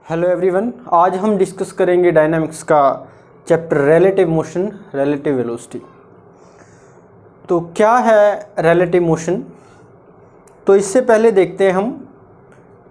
Hello everyone, आज हम discuss करेंगे डायनामिक्स का chapter relative motion, relative velocity. तो क्या है रिलेटिव मोशन? तो इससे पहले देखते हैं हम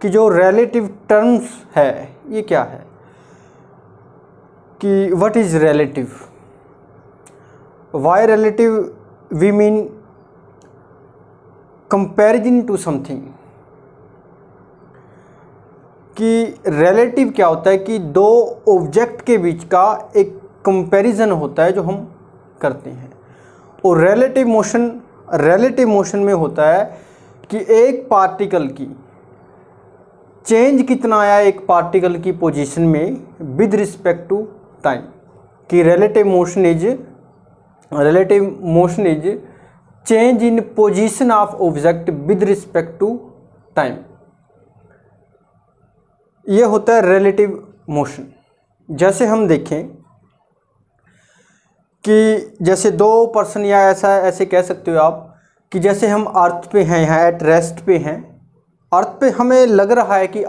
कि जो रिलेटिव टर्म्स है ये क्या है, कि what is relative, why relative we mean comparison to something. कि रिलेटिव क्या होता है कि दो ऑब्जेक्ट के बीच का एक कंपैरिजन होता है जो हम करते हैं। और रिलेटिव मोशन में होता है कि एक पार्टिकल की चेंज कितना आया एक पार्टिकल की पोजीशन में विद रिस्पेक्ट टू टाइम। कि relative motion is change in position of object with respect to time. ये होता है रिलेटिव मोशन। जैसे हम देखें कि जैसे दो पर्सन, या ऐसे कह सकते हो आप कि जैसे हम अर्थ पे हैं, यहाँ एट रेस्ट पे हैं, अर्थ पे हमें लग रहा है कि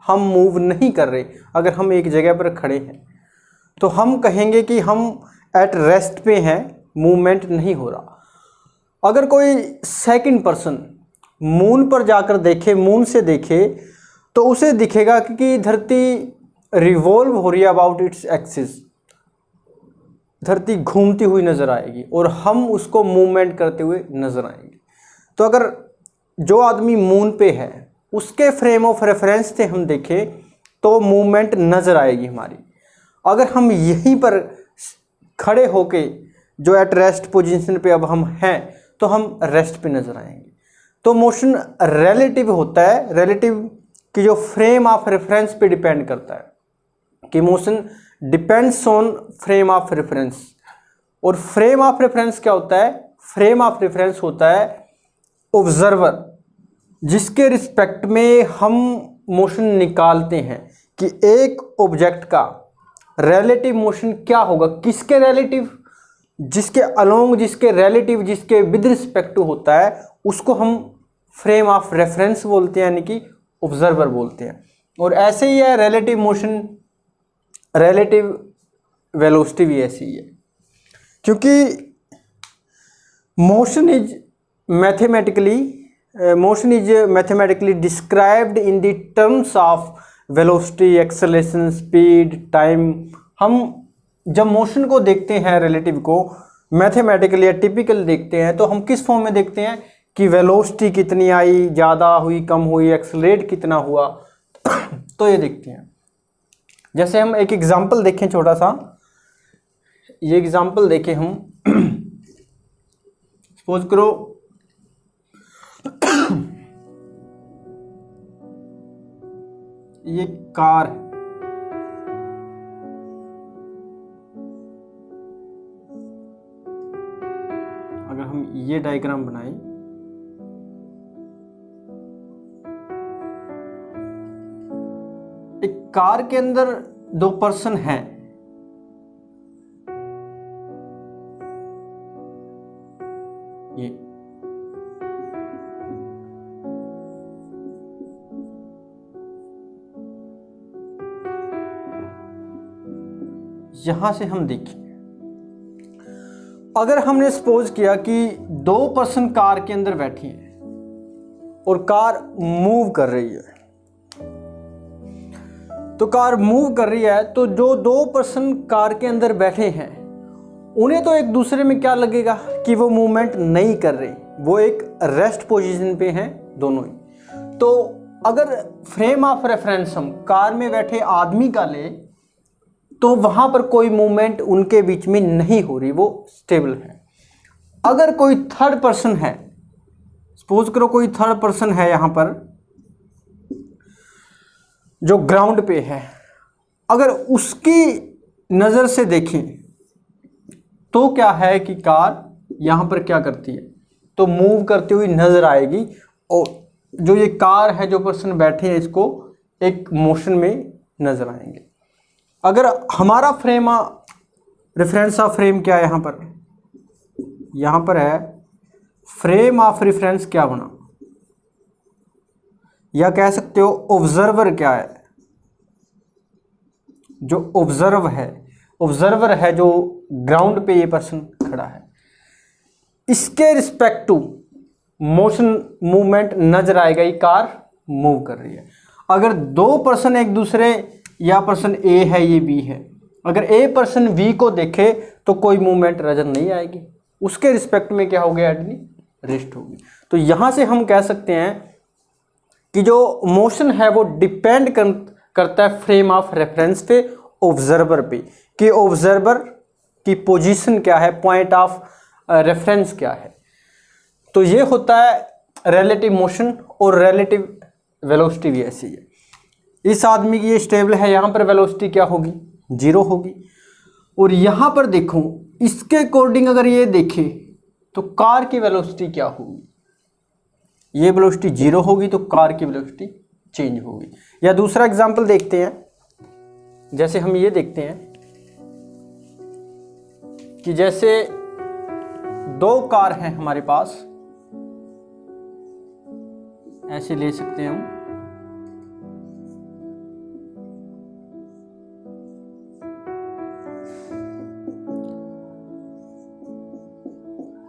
हम मूव नहीं कर रहे। अगर हम एक जगह पर खड़े हैं तो हम कहेंगे कि हम एट रेस्ट पे हैं, मूवमेंट नहीं हो रहा। अगर कोई सेकंड पर्सन मून पर जाकर देखे, मून से देखे, तो उसे दिखेगा कि धरती रिवॉल्व हो रही है अबाउट इट्स एक्सिस, धरती घूमती हुई नज़र आएगी और हम उसको मूवमेंट करते हुए नज़र आएंगे। तो अगर जो आदमी मून पे है उसके फ्रेम ऑफ रेफरेंस से हम देखें तो मूवमेंट नज़र आएगी हमारी। अगर हम यहीं पर खड़े होके जो एट रेस्ट पोजीशन पे अब हम हैं तो हम रेस्ट पे नज़र आएंगे। तो मोशन रिलेटिव होता है, रिलेटिव कि जो फ्रेम ऑफ रेफरेंस पे डिपेंड करता है, कि motion depends on frame of reference. और फ्रेम ऑफ रेफरेंस क्या होता है? फ्रेम ऑफ रेफरेंस होता है ऑब्जर्वर, जिसके रिस्पेक्ट में हम मोशन निकालते हैं कि एक ऑब्जेक्ट का रिलेटिव मोशन क्या होगा, किसके रिलेटिव, जिसके अलोंग, जिसके रिलेटिव, जिसके विद रिस्पेक्ट टू होता है, उसको हम फ्रेम ऑफ रेफरेंस बोलते हैं, यानी कि ऑब्जर्वर बोलते हैं। और ऐसे ही है रिलेटिव मोशन, रिलेटिव वेलोसिटी भी ऐसी ही है, क्योंकि motion is mathematically described in the terms of velocity, acceleration, speed, time. हम जब मोशन को देखते हैं, रिलेटिव को मैथमेटिकली या टिपिकल देखते हैं, तो हम किस फॉर्म में देखते हैं कि वेलोसिटी कितनी आई, ज़्यादा हुई, कम हुई, एक्सेलरेट कितना हुआ, तो ये देखते हैं। जैसे हम एक एग्जांपल देखें छोटा सा, ये एग्जांपल देखें हम। सपोज करो ये कार है, अगर हम ये डायग्राम बनाएं, एक कार के अंदर दो पर्सन हैं, ये यहां से हम देखें, अगर हमने सपोज किया कि दो पर्सन कार के अंदर बैठे हैं और कार मूव कर रही है, तो कार मूव कर रही है, तो जो दो पर्सन कार के अंदर बैठे हैं उन्हें तो एक दूसरे में क्या लगेगा कि वो मूवमेंट नहीं कर रहे, वो एक रेस्ट पोजीशन पे हैं दोनों ही। तो अगर फ्रेम ऑफ रेफरेंस हम कार में बैठे आदमी का ले, तो वहां पर कोई मूवमेंट उनके बीच में नहीं हो रही, वो स्टेबल है। अगर कोई थर्ड पर्सन है, सपोज करो कोई थर्ड पर्सन है यहां पर जो ग्राउंड पे है, अगर उसकी नज़र से देखें तो क्या है कि कार यहाँ पर क्या करती है, तो मूव करती हुई नज़र आएगी। और जो ये कार है, जो पर्सन बैठे हैं, इसको एक मोशन में नज़र आएंगे। अगर हमारा फ्रेम रेफरेंस ऑफ फ्रेम क्या है, यहाँ पर है फ्रेम ऑफ रेफरेंस क्या बना, या कह सकते हो ऑब्जर्वर क्या है, जो ऑब्जर्वर है जो ग्राउंड पे ये पर्सन खड़ा है, इसके रिस्पेक्ट टू मोशन मूवमेंट नजर आएगा, ये कार मूव कर रही है। अगर दो पर्सन एक दूसरे, या पर्सन ए है ये बी है, अगर ए पर्सन बी को देखे तो कोई मूवमेंट नजर नहीं आएगी, उसके रिस्पेक्ट में क्या हो गया, एटनी रेस्ट होगी। तो यहां से हम कह सकते हैं कि जो मोशन है वो डिपेंड करता है फ्रेम ऑफ रेफरेंस पे, ऑब्जर्वर पे, कि ऑब्जर्वर की पोजीशन क्या है, पॉइंट ऑफ रेफरेंस क्या है। तो ये होता है रिलेटिव मोशन, और रिलेटिव वेलोसिटी भी ऐसी है। इस आदमी की ये स्टेबल है, यहाँ पर वेलोसिटी क्या होगी, 0 होगी। और यहाँ पर देखो इसके अकॉर्डिंग अगर ये देखे तो कार की वेलोसिटी क्या होगी, ये वेलोसिटी 0 होगी, तो कार की वेलोसिटी चेंज होगी। या दूसरा एग्जांपल देखते हैं, जैसे हम ये देखते हैं कि जैसे दो कार हैं हमारे पास, ऐसे ले सकते हैं हम।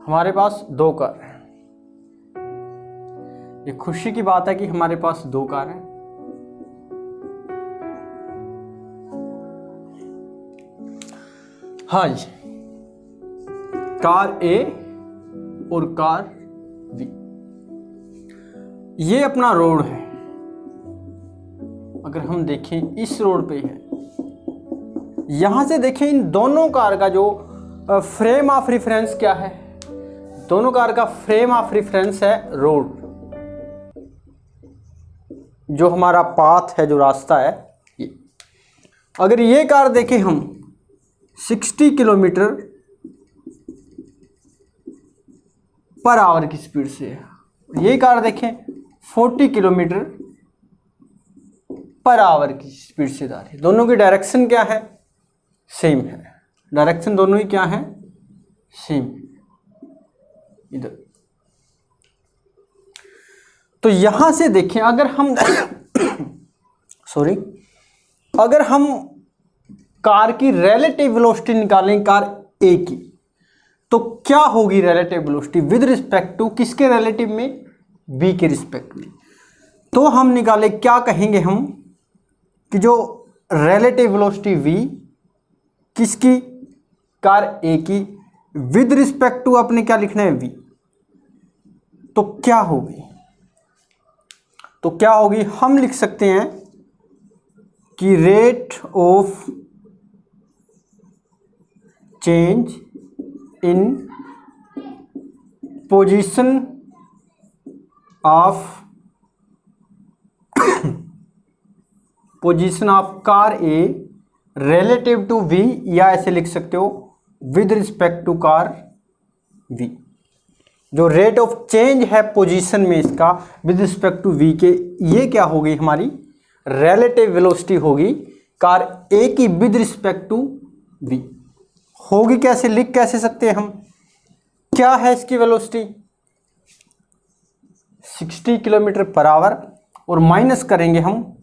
हमारे पास दो कार हैं, ये खुशी की बात है कि हमारे पास दो कार हैं। हाँ जी, कार ए और कार बी, ये अपना रोड है। अगर हम देखें इस रोड पे है, यहां से देखें इन दोनों कार का जो फ्रेम ऑफ रेफरेंस क्या है, दोनों कार का फ्रेम ऑफ रेफरेंस है रोड, जो हमारा पाथ है, जो रास्ता है ये। अगर ये कार देखें हम 60 किलोमीटर पर आवर की स्पीड से है, ये कार देखें 40 किलोमीटर पर आवर की स्पीड से जा रही है। दोनों की डायरेक्शन क्या है, सेम है। डायरेक्शन दोनों ही क्या है, सेम। इधर तो यहां से देखें, अगर हम अगर हम कार की रिलेटिव वेलोसिटी निकालें कार ए की, तो क्या होगी relative velocity with respect to किसके रिलेटिव में, बी के रिस्पेक्ट में। तो हम निकाले, क्या कहेंगे हम कि जो रिलेटिव वेलोसिटी वी किसकी, कार ए की, विद रिस्पेक्ट टू अपने क्या लिखना है, वी। तो क्या होगी, हम लिख सकते हैं कि rate of change in position of car a relative to v, या ऐसे लिख सकते हो with respect to car v. जो रेट ऑफ चेंज है पोजीशन में इसका विद रिस्पेक्ट टू वी के, ये क्या होगी, हमारी रिलेटिव वेलोसिटी होगी कार ए की विद रिस्पेक्ट टू वी। होगी कैसे, लिख कैसे सकते हैं हम, क्या है इसकी वेलोसिटी 60 किलोमीटर पर आवर, और माइनस करेंगे हम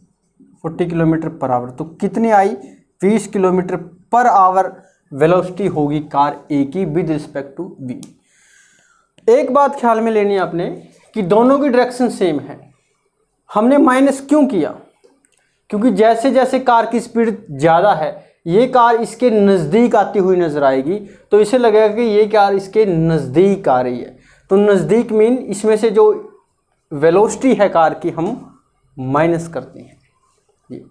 40 किलोमीटर पर आवर, तो कितनी आई, 20 किलोमीटर पर आवर वेलोसिटी होगी कार ए की विद रिस्पेक्ट टू बी। एक बात ख्याल में लेनी है आपने कि दोनों की डायरेक्शन सेम है। हमने माइनस क्यों किया, क्योंकि जैसे जैसे कार की स्पीड ज़्यादा है, ये कार इसके नज़दीक आती हुई नजर आएगी, तो इसे लगेगा कि ये कार इसके नज़दीक आ रही है। तो नज़दीक मीन इसमें से जो वेलोसिटी है कार की हम माइनस करते हैं ये।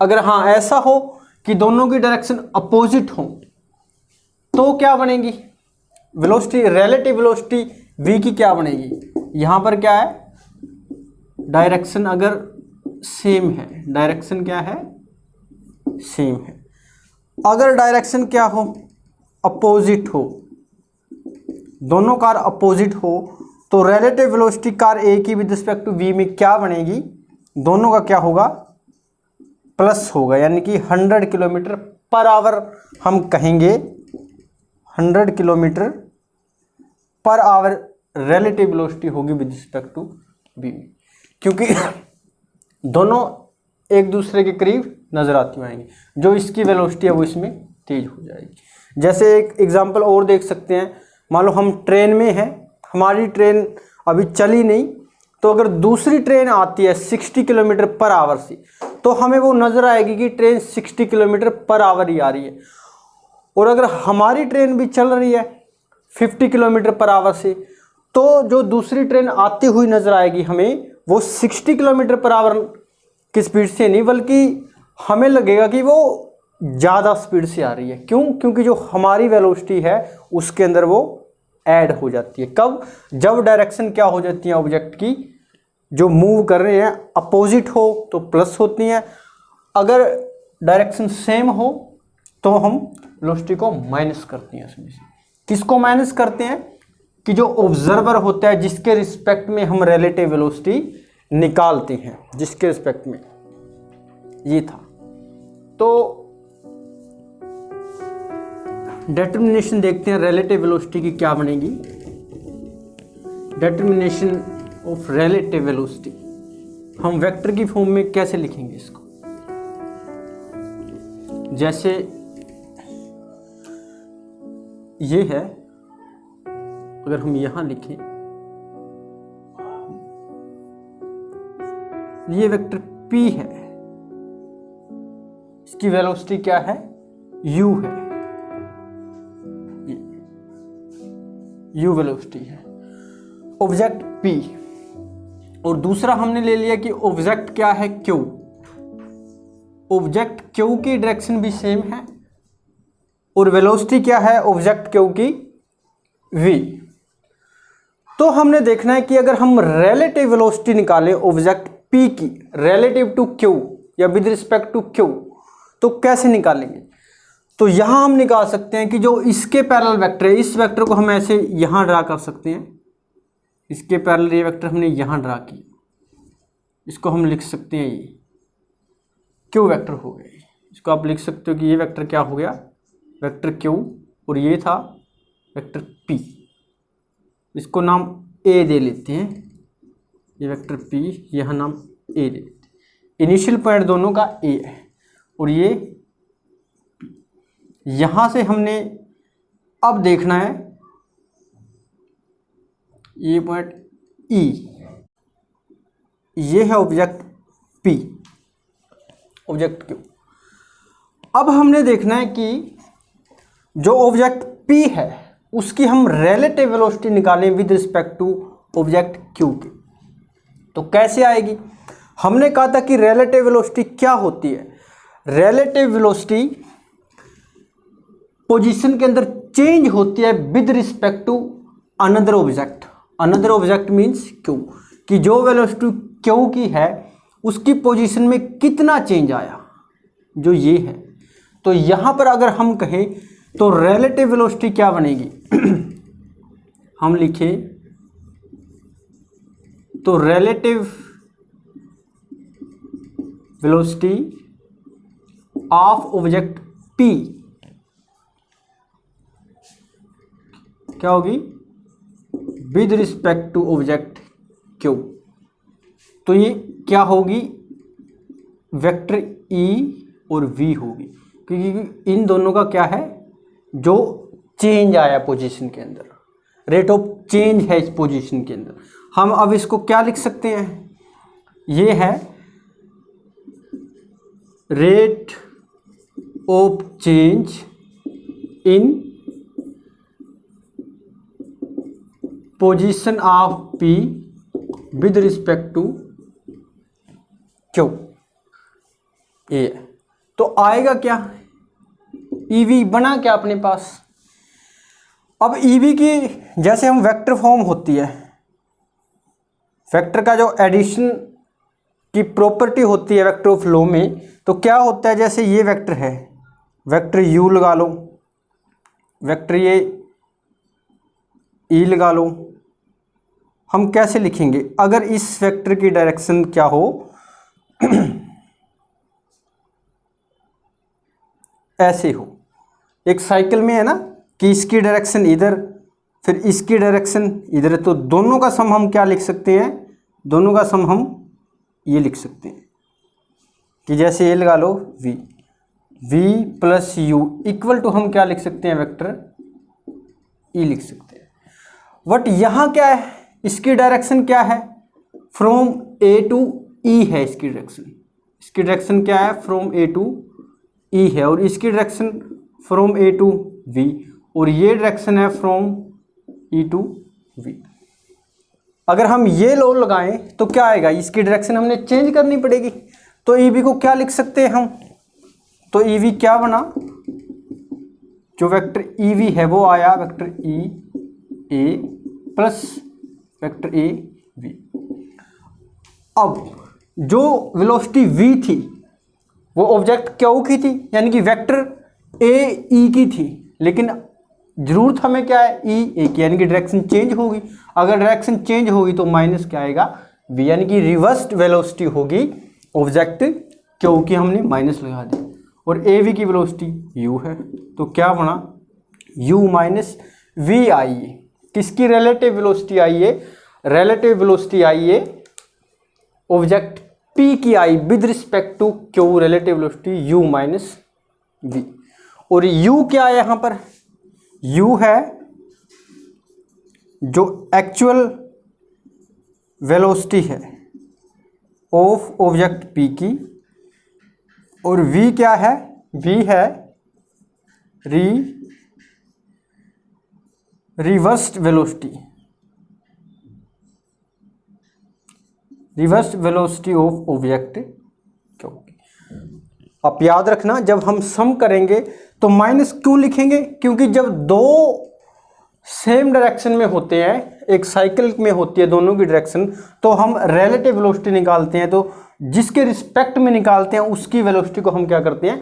अगर हाँ ऐसा हो कि दोनों की डायरेक्शन अपोजिट हो, तो क्या बनेगी वेलोसिटी, रिलेटिव वेलोसिटी v की क्या बनेगी, यहाँ पर क्या है, डायरेक्शन अगर सेम है, डायरेक्शन क्या है, सेम है। अगर डायरेक्शन क्या हो, अपोजिट हो, दोनों कार अपोजिट हो, तो रिलेटिव वेलोसिटी कार ए की विद रिस्पेक्ट टू वी में क्या बनेगी, दोनों का क्या होगा, प्लस होगा, यानी कि 100 किलोमीटर पर आवर हम कहेंगे, 100 kilometre per hour relative velocity होगी विद रिस्पेक्ट टू वी, क्योंकि दोनों एक दूसरे के करीब नज़र आती हुई आएंगी, जो इसकी वेलोसिटी है वो इसमें तेज हो जाएगी। जैसे एक एग्जांपल और देख सकते हैं, मान लो हम ट्रेन में हैं, हमारी ट्रेन अभी चली नहीं, तो अगर दूसरी ट्रेन आती है 60 किलोमीटर पर आवर से, तो हमें वो नज़र आएगी कि ट्रेन 60 किलोमीटर पर आवर ही आ रही है। और अगर हमारी ट्रेन भी चल रही है 50 किलोमीटर पर आवर से, तो जो दूसरी ट्रेन आती हुई नज़र आएगी हमें, वो 60 किलोमीटर पर आवर की स्पीड से नहीं, बल्कि हमें लगेगा कि वो ज़्यादा स्पीड से आ रही है। क्यों? क्योंकि जो हमारी वेलोसिटी है उसके अंदर वो ऐड हो जाती है। कब? जब डायरेक्शन क्या हो जाती है ऑब्जेक्ट की, जो मूव कर रहे हैं अपोजिट हो तो प्लस होती हैं, अगर डायरेक्शन सेम हो तो हम वेलोसिटी को माइनस करते हैं। इसमें से किसको माइनस करते हैं? कि जो ऑब्जर्वर होता है जिसके रिस्पेक्ट में हम रिलेटिव वेलोसिटी निकालते हैं, जिसके रिस्पेक्ट में। ये था। तो डिटर्मिनेशन देखते हैं रिलेटिव वेलोसिटी की क्या बनेगी। डिटर्मिनेशन ऑफ रिलेटिव वेलोसिटी हम वेक्टर की फॉर्म में कैसे लिखेंगे इसको? जैसे ये है, अगर हम यहां लिखें, ये वेक्टर P है, इसकी वेलोसिटी क्या है? U है, U वेलोसिटी है ऑब्जेक्ट P। और दूसरा हमने ले लिया कि ऑब्जेक्ट क्या है? Q। ऑब्जेक्ट Q की डायरेक्शन भी सेम है, और वेलोसिटी क्या है ऑब्जेक्ट Q की? V। तो हमने देखना है कि अगर हम रिलेटिव वेलोसिटी निकालें ऑब्जेक्ट P की रिलेटिव टू Q या विद रिस्पेक्ट टू Q, तो कैसे निकालेंगे? तो यहां हम निकाल सकते हैं कि जो इसके पैरेलल वेक्टर है, इस वेक्टर को हम ऐसे यहां ड्रा कर सकते हैं। इसके पैरेलल ये वेक्टर हमने यहां ड्रा किया, इसको हम लिख सकते हैं ये Q वेक्टर हो गया। इसको आप लिख सकते हो कि ये वेक्टर क्या हो गया? वेक्टर Q, और ये था वेक्टर P। इसको नाम A दे लेते हैं, ये वेक्टर P, यहाँ नाम A दे लेते हैं। इनिशियल पॉइंट दोनों का A है, और ये P। यहाँ से हमने अब देखना है ये पॉइंट E, ये है ऑब्जेक्ट P, ऑब्जेक्ट Q। अब हमने देखना है कि जो ऑब्जेक्ट P है उसकी हम रिलेटिव वेलोसिटी निकालें with respect to object Q के। तो कैसे आएगी? हमने कहा था कि रिलेटिव वेलोसिटी क्या होती है? रिलेटिव वेलोसिटी पोजीशन के अंदर चेंज होती है with respect to another object. Another object means Q, कि जो वेलोसिटी Q की है उसकी पोजीशन में कितना चेंज आया, जो ये है। तो यहां पर अगर हम कहें तो रिलेटिव वेलोसिटी क्या बनेगी? हम लिखें तो relative velocity of object P क्या होगी? With respect to object Q। तो ये क्या होगी? वेक्टर E और V होगी, क्योंकि इन दोनों का क्या है? जो चेंज आया पोजीशन के अंदर, रेट ऑफ चेंज है इस पोजीशन के अंदर। हम अब इसको क्या लिख सकते हैं? ये है rate of change in position of P with respect to Q। ये तो आएगा क्या? EV बना क्या अपने पास? अब EV की जैसे हम वेक्टर फॉर्म होती है, वेक्टर का जो एडिशन की प्रॉपर्टी होती है वेक्टर ऑफ लो में, तो क्या होता है? जैसे ये वेक्टर है, वेक्टर U लगा लो, वेक्टर ये E लगा लो। हम कैसे लिखेंगे अगर इस वेक्टर की डायरेक्शन क्या हो? ऐसे हो। एक साइकिल में है ना कि इसकी डायरेक्शन इधर, फिर इसकी डायरेक्शन इधर, तो दोनों का सम हम क्या लिख सकते हैं? दोनों का सम हम ये लिख सकते हैं कि जैसे ये लगा लो v, v plus u equal to हम क्या लिख सकते हैं, वेक्टर e लिख सकते हैं। बट यहाँ क्या है, इसकी डायरेक्शन क्या है, फ्रॉम a टू e है इसकी डायरेक्शन क्या है, फ्रॉम a टू e है, और इसकी direction from a to v, और ये डायरेक्शन है फ्रॉम e टू v। अगर हम ये लॉ लगाएं तो क्या आएगा, इसकी डायरेक्शन हमने चेंज करनी पड़ेगी, तो EV को क्या लिख सकते हैं हम, तो EV क्या बना, जो वेक्टर EV है वो आया vector EA plus vector AV। अब जो वेलोसिटी V थी वो ऑब्जेक्ट Q की थी, यानी कि वेक्टर AE की थी, लेकिन जरूरत हमें क्या है, EA की, यानी कि डायरेक्शन चेंज होगी। अगर डायरेक्शन चेंज होगी तो माइनस क्या आएगा, V, यानी कि रिवर्स्ड वेलोसिटी होगी ऑब्जेक्ट Q की, हमने माइनस लगा दी, और AV की वेलोसिटी U है, तो क्या बना U माइनस V आई है। किसकी रिलेटिव वेलोसिटी आई है, रिलेटिव वेलोसिटी आई है ऑब्जेक्ट P की आई with respect to Q, relative velocity U minus V। और U क्या है यहाँ पर, U है जो एक्चुअल वेलोसिटी है ऑफ ऑब्जेक्ट P की, और V क्या है, V है reversed velocity of object Q। आप याद रखना, जब हम सम करेंगे तो माइनस क्यों लिखेंगे, क्योंकि जब दो सेम डायरेक्शन में होते हैं, एक साइकिल में होती है दोनों की डायरेक्शन, तो हम रिलेटिव वेलोसिटी निकालते हैं, तो जिसके रिस्पेक्ट में निकालते हैं उसकी वेलोसिटी को हम क्या करते हैं,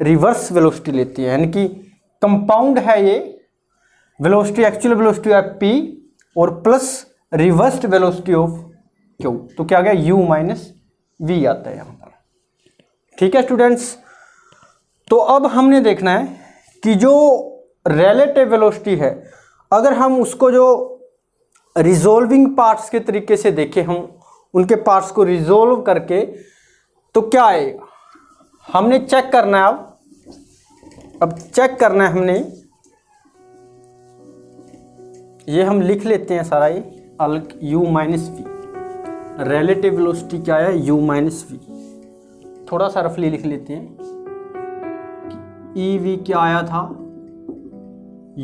रिवर्स वेलोसिटी लेते हैं, यानी कि कंपाउंड है ये velocity, actual velocity of P और plus reversed velocity of Q, तो क्या आ गया U माइनस V आता है यहाँ पर। ठीक है स्टूडेंट्स, तो अब हमने देखना है कि जो रिलेटिव वेलोसिटी है, अगर हम उसको जो रिजोल्विंग पार्ट्स के तरीके से देखें, हम उनके पार्ट्स को रिजोल्व करके, तो क्या आएगा, हमने चेक करना है। अब चेक करना है हमने, ये हम लिख लेते हैं सारा, ये अल्क U minus V, relative velocity क्या है, U माइनस V। थोड़ा सा रफली लिख लेते हैं, EV क्या आया था,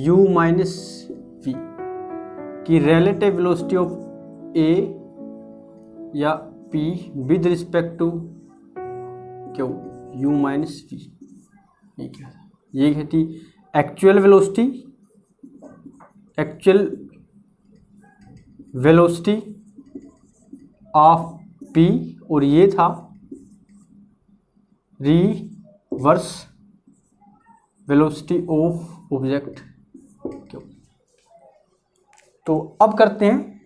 U माइनस V की रिलेटिव वेलोसिटी ऑफ A या P with respect to Q, U minus V। ये क्या था, ये कहती एक्चुअल वेलोसिटी ऑफ P, और ये था reverse velocity of object Q। तो अब करते हैं